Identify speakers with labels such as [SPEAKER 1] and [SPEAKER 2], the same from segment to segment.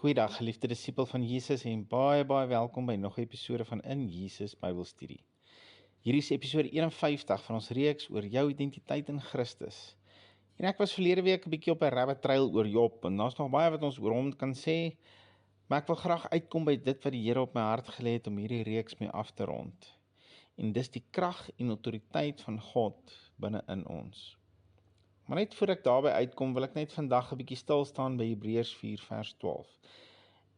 [SPEAKER 1] Goeiedag, geliefde disipel van Jesus en baie welkom by nog 'n episode van In Jesus Bybelstudie. Hierdie is episode 51 van ons reeks oor jou identiteit in Christus. En ek was verlede week 'n bietjie op 'n rabbit trail oor Job en daar's nog baie wat ons oor hom kan sê, maar ek wil graag uitkom by dit wat die Here op my hart gelê het om hierdie reeks mee af te rond. En dis die krag en autoriteit van God binne in ons. Maar net voor ek daarby uitkom, wil ek net vandag 'n bietjie stil staan by Hebreërs 4 vers 12.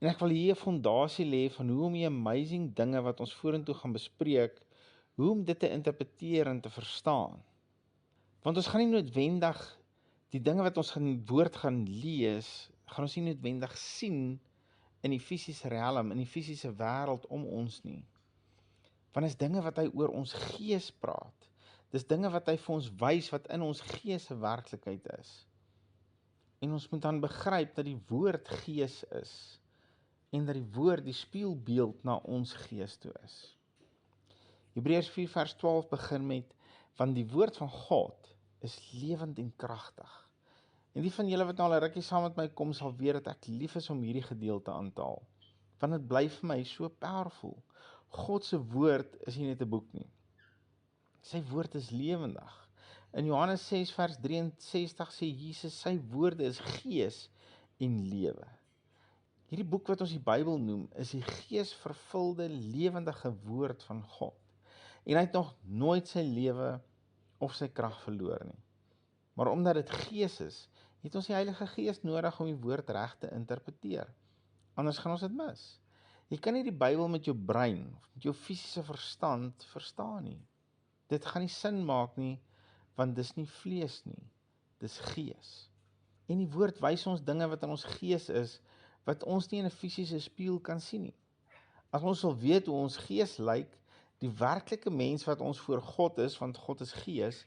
[SPEAKER 1] En ek wil hier 'n fondasie lê van hoe om die amazing dinge wat ons vorentoe gaan bespreek, hoe om dit te interpreteer en te verstaan. Want ons gaan nie noodwendig die dinge wat ons in die woord gaan lees, gaan ons nie noodwendig sien in die fisiese riem, in die fisiese wêreld om ons nie. Want is dinge wat hy oor ons gees praat. Dis dinge wat hy vir ons wys wat in ons gees se werklikheid is. En ons moet dan begryp dat die woord gees is en dat die woord die spieelbeeld na ons gees toe is. Hebreërs 4 vers 12 begin met, want die woord van God is lewend en kragtig. En die van julle wat nou al 'n rukkie saam met my kom sal weet dat ek lief is om hierdie gedeelte aan te haal. Want dit bly vir my so powerful. God se woord is nie net 'n boek nie. Sy woord is lewendig. In Johannes 6 vers 63 sê Jesus, sy woorde is gees en lewe. Hierdie boek wat ons die Bybel noem, is die geesvervulde, lewendige woord van God. En hy het nog nooit sy lewe of sy krag verloor nie. Maar omdat dit gees is, het ons die Heilige Gees nodig om die woord reg te interpreteer. Anders gaan ons dit mis. Jy kan nie die Bybel met jou brein, of met jou fisiese verstand verstaan nie. Dit gaan nie sin maak nie, want dis nie vlees nie, dis gees. En die woord wys ons dinge wat in ons gees is, wat ons nie in 'n fisiese spieël kan sien nie. As ons wil weet hoe ons gees lyk, die werklike mens wat ons voor God is, want God is gees,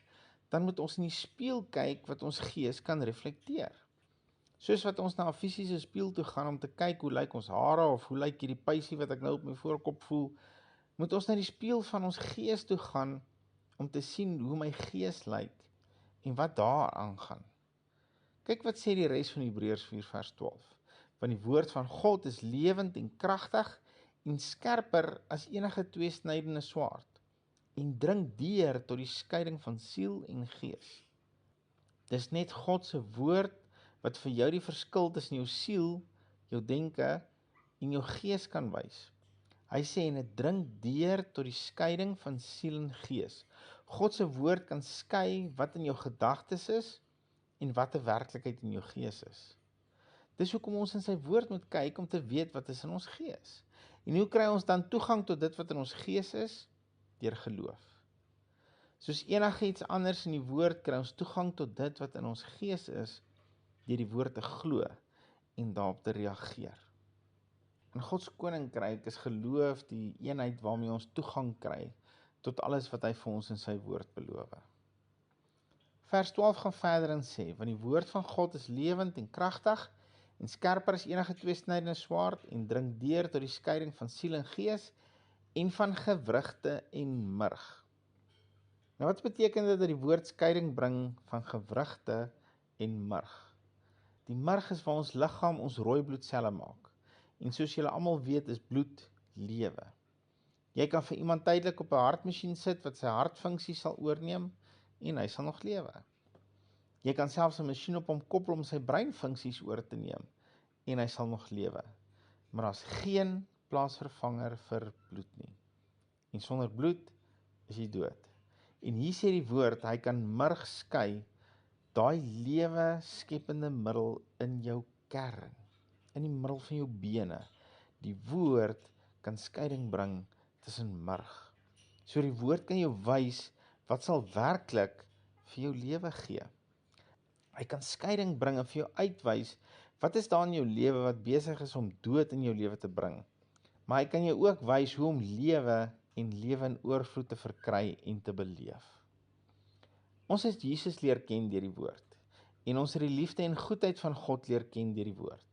[SPEAKER 1] dan moet ons in die spieël kyk wat ons gees kan reflekteer. Soos wat ons na 'n fisiese spieël toe gaan om te kyk hoe lyk ons hare of hoe lyk hierdie pysie wat ek nou op my voorkop voel, moet ons na die spieël van ons gees toe gaan om te sien hoe my gees lyk en wat daar aangaan. Kyk wat sê die res van Hebreërs 4 vers 12. Want die woord van God is lewend en kragtig en skerper as enige tweesnydende swaard en dring deur tot die skeiding van siel en gees. Dis net God se woord wat vir jou die verskil tussen jou siel, jou denke en jou gees kan wys. Hy sê en dit dring deur tot die skeiding van siel en gees. God se woord kan skei wat in jou gedagtes is en wat 'n werklikheid in jou gees is. Dis hoekom ons in sy woord moet kyk om te weet wat is in ons gees. En hoe kry ons dan toegang tot dit wat in ons gees is? Deur geloof. Soos enigiets anders in die woord kry ons toegang tot dit wat in ons gees is, deur die woord te glo en daarop te reageer. In God se koninkryk is geloof die eenheid waarmee ons toegang kry tot alles wat hy vir ons in sy woord beloof. Vers 12 gaan verder en sê, want die woord van God is lewend en kragtig en skerper as enige tweesnydende swaard en dring deur tot die skeiding van siel en gees en van gewrigte en murg. Nou wat beteken dit dat die woord skeiding bring van gewrigte en murg? Die murg is waar ons liggaam ons rooi bloedselle maak. En soos julle almal weet is bloed lewe. Jy kan vir iemand tydelik op 'n hartmasjien sit wat sy hartfunksie sal oorneem en hy sal nog lewe. Jy kan selfs 'n masjien op hom koppel om sy breinfunksies oor te neem en hy sal nog lewe. Maar daar's geen plaasvervanger vir bloed nie. En sonder bloed is jy dood. En hier sê die woord, hy kan murg skei, daai lewe skepende middel in jou kern, in die middel van jou bene. Die woord kan skeiding bring tussen murg. So die woord kan jou wys wat sal werklik vir jou lewe gee. Hy kan skeiding bring en vir jou uitwys wat is daar in jou lewe wat besig is om dood in jou lewe te bring. Maar hy kan jou ook wys hoe om lewe en lewe in oorvloed te verkry en te beleef. Ons het Jesus leer ken deur die woord en ons het die liefde en goedheid van God leer ken deur die woord.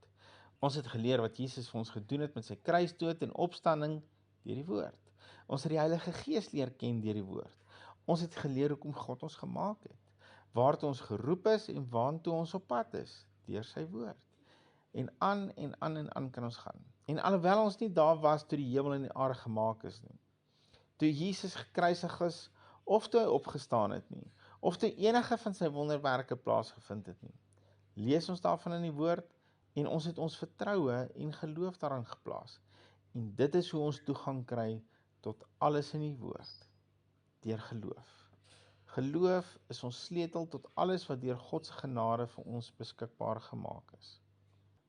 [SPEAKER 1] Ons het geleer wat Jesus vir ons gedoen het met sy kruisdood en opstanding deur die woord. Ons het die Heilige Gees leer ken deur die woord. Ons het geleer hoekom God ons gemaak het, waartoe ons geroep is en waartoe ons op pad is, deur sy woord. En aan kan ons gaan. En alhoewel ons nie daar was toe die hemel en die aarde gemaak is nie, toe Jesus gekruisig is, of toe hy opgestaan het nie, of toe enige van sy wonderwerke plaasgevind het nie, lees ons daarvan in die woord, en ons het ons vertroue en geloof daarin geplaas. En dit is hoe ons toegang kry tot alles in die woord, deur geloof. Geloof is ons sleutel tot alles wat deur God se genade vir ons beskikbaar gemaak is.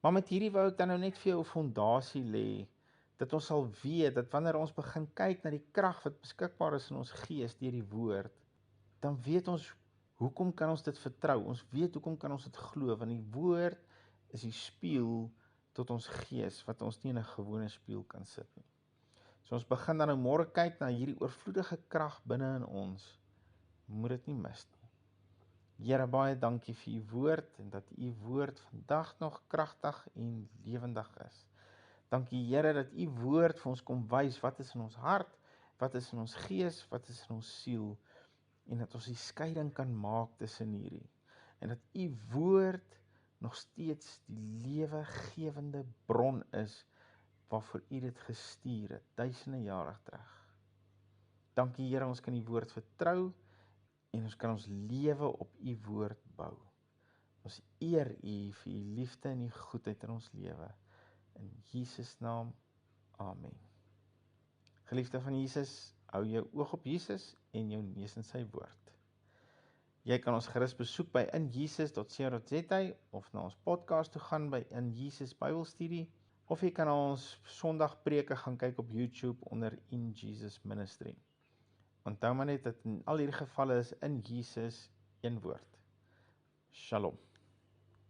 [SPEAKER 1] Maar met hierdie wou ek dan nou net vir jou 'n fondasie lê, dat ons sal weet, dat wanneer ons begin kyk na die krag wat beskikbaar is in ons gees deur die woord, dan weet ons, hoekom kan ons dit vertrou? Ons weet hoekom kan ons dit glo, want die woord is die spieël tot ons gees, wat ons nie in 'n gewone spieël kan sit nie. So ons begin dan nou môre kyk na hierdie oorvloedige krag binne in ons, moet dit nie mis nie. Here, baie dankie vir u woord, en dat u woord vandag nog kragtig en lewendig is. Dankie Here dat u woord vir ons kom wys wat is in ons hart, wat is in ons gees, wat is in ons siel, en dat ons die skeiding kan maak tussen hierdie. En dat u woord nog steeds die lewegewende bron is, waarvoor u dit gestuur het, duisende jare terug. Dankie Here, ons kan die woord vertrou, en ons kan ons lewe op u woord bou. Ons eer u vir u liefde en u goedheid in ons lewe. In Jesus naam, amen. Geliefde van Jesus, hou jou oog op Jesus en jou neus in sy woord. Jy kan ons gerus besoek by injesus.co.za of na ons podcast toe gaan by In Jesus Bybelstudie, of jy kan na ons Sondagpreke gaan kyk op YouTube onder In Jesus Ministry. Onthou maar net dat in al hierdie gevalle is In Jesus een woord. Shalom.